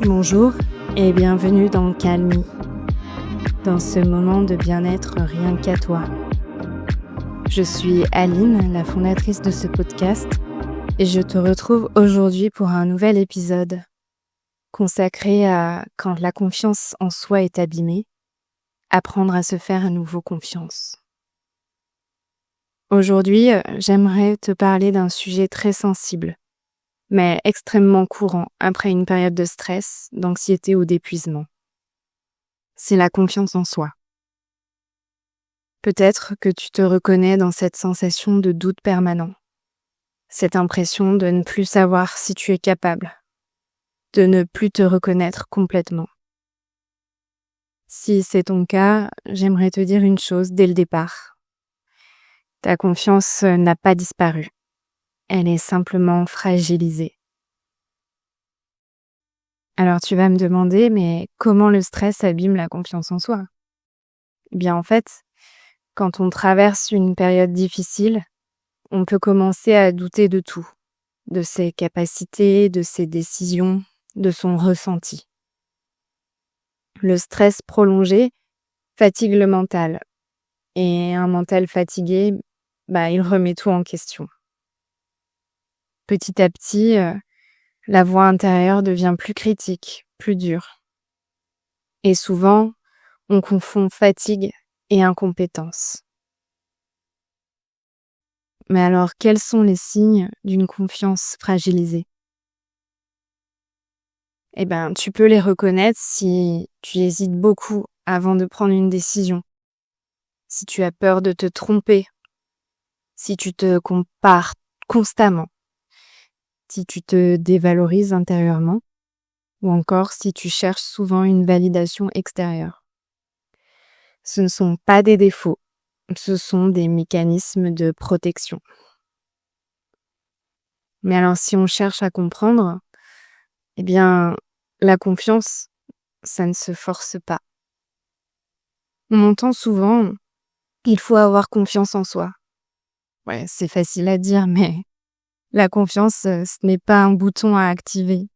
Bonjour et bienvenue dans Calmie, dans ce moment de bien-être rien qu'à toi. Je suis Aline, la fondatrice de ce podcast, et je te retrouve aujourd'hui pour un nouvel épisode consacré à quand la confiance en soi est abîmée, apprendre à se faire à nouveau confiance. Aujourd'hui, j'aimerais te parler d'un sujet très sensible, mais extrêmement courant après une période de stress, d'anxiété ou d'épuisement. C'est la confiance en soi. Peut-être que tu te reconnais dans cette sensation de doute permanent, cette impression de ne plus savoir si tu es capable, de ne plus te reconnaître complètement. Si c'est ton cas, j'aimerais te dire une chose dès le départ. Ta confiance n'a pas disparu. Elle est simplement fragilisée. Alors tu vas me demander, mais comment le stress abîme la confiance en soi ? Eh bien en fait, quand on traverse une période difficile, on peut commencer à douter de tout, de ses capacités, de ses décisions, de son ressenti. Le stress prolongé fatigue le mental, et un mental fatigué, il remet tout en question. Petit à petit, la voix intérieure devient plus critique, plus dure. Et souvent, on confond fatigue et incompétence. Mais alors, quels sont les signes d'une confiance fragilisée ? Eh bien, tu peux les reconnaître si tu hésites beaucoup avant de prendre une décision, si tu as peur de te tromper, si tu te compares constamment, si tu te dévalorises intérieurement, ou encore si tu cherches souvent une validation extérieure. Ce ne sont pas des défauts, ce sont des mécanismes de protection. Mais alors, si on cherche à comprendre, eh bien, la confiance, ça ne se force pas. On entend souvent qu'il faut avoir confiance en soi. Ouais, c'est facile à dire, mais la confiance, ce n'est pas un bouton à activer.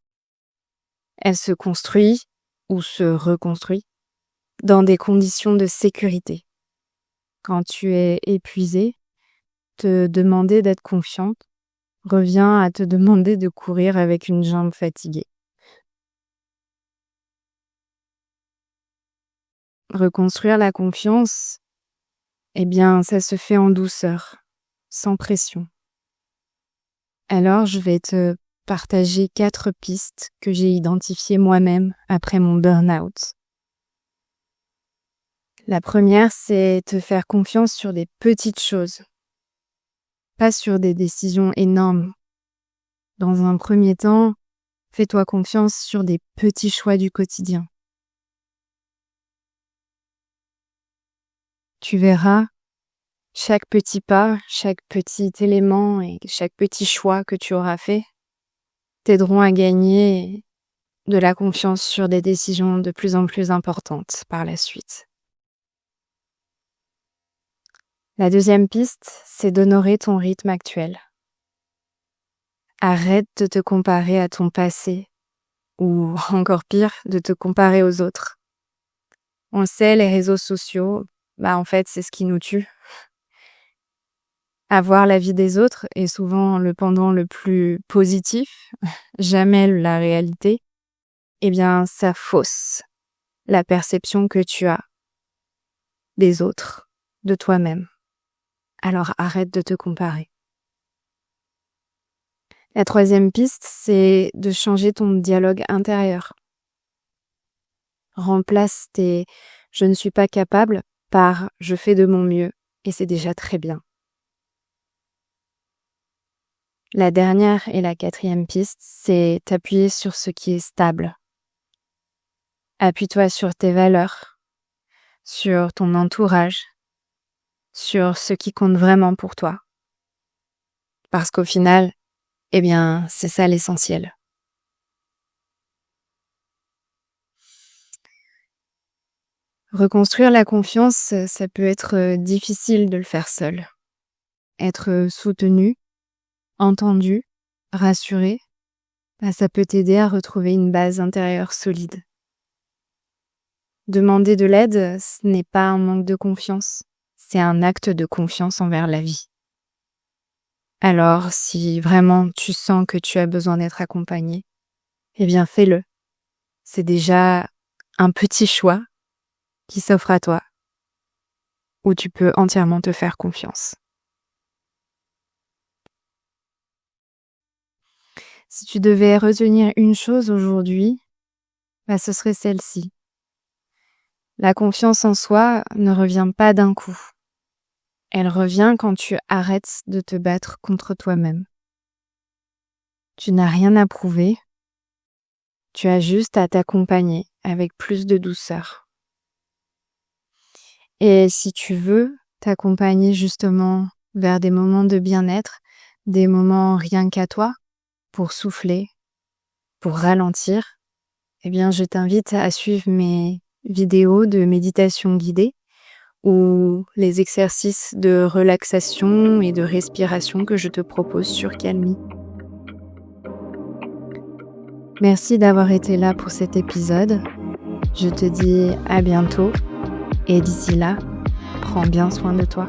Elle se construit ou se reconstruit dans des conditions de sécurité. Quand tu es épuisé, te demander d'être confiante revient à te demander de courir avec une jambe fatiguée. Reconstruire la confiance, eh bien, ça se fait en douceur, sans pression. Alors, je vais te partager 4 pistes que j'ai identifiées moi-même après mon burn-out. La première, c'est te faire confiance sur des petites choses, pas sur des décisions énormes. Dans un premier temps, fais-toi confiance sur des petits choix du quotidien. Tu verras, chaque petit pas, chaque petit élément et chaque petit choix que tu auras fait t'aideront à gagner de la confiance sur des décisions de plus en plus importantes par la suite. La deuxième piste, c'est d'honorer ton rythme actuel. Arrête de te comparer à ton passé, ou encore pire, de te comparer aux autres. On le sait, les réseaux sociaux, en fait, c'est ce qui nous tue. Avoir la vie des autres est souvent le pendant le plus positif, jamais la réalité. Eh bien, ça fausse la perception que tu as des autres, de toi-même. Alors arrête de te comparer. La troisième piste, c'est de changer ton dialogue intérieur. Remplace tes « je ne suis pas capable » par « je fais de mon mieux » et c'est déjà très bien. La dernière et la quatrième piste, c'est t'appuyer sur ce qui est stable. Appuie-toi sur tes valeurs, sur ton entourage, sur ce qui compte vraiment pour toi. Parce qu'au final, eh bien, c'est ça l'essentiel. Reconstruire la confiance, ça peut être difficile de le faire seul. Être soutenu, entendu, rassuré, ça peut t'aider à retrouver une base intérieure solide. Demander de l'aide, ce n'est pas un manque de confiance, c'est un acte de confiance envers la vie. Alors, si vraiment tu sens que tu as besoin d'être accompagné, eh bien fais-le. C'est déjà un petit choix qui s'offre à toi, où tu peux entièrement te faire confiance. Si tu devais retenir une chose aujourd'hui, ce serait celle-ci. La confiance en soi ne revient pas d'un coup. Elle revient quand tu arrêtes de te battre contre toi-même. Tu n'as rien à prouver, tu as juste à t'accompagner avec plus de douceur. Et si tu veux t'accompagner justement vers des moments de bien-être, des moments rien qu'à toi, pour souffler, pour ralentir, eh bien je t'invite à suivre mes vidéos de méditation guidée ou les exercices de relaxation et de respiration que je te propose sur Calmy. Merci d'avoir été là pour cet épisode. Je te dis à bientôt et d'ici là, prends bien soin de toi.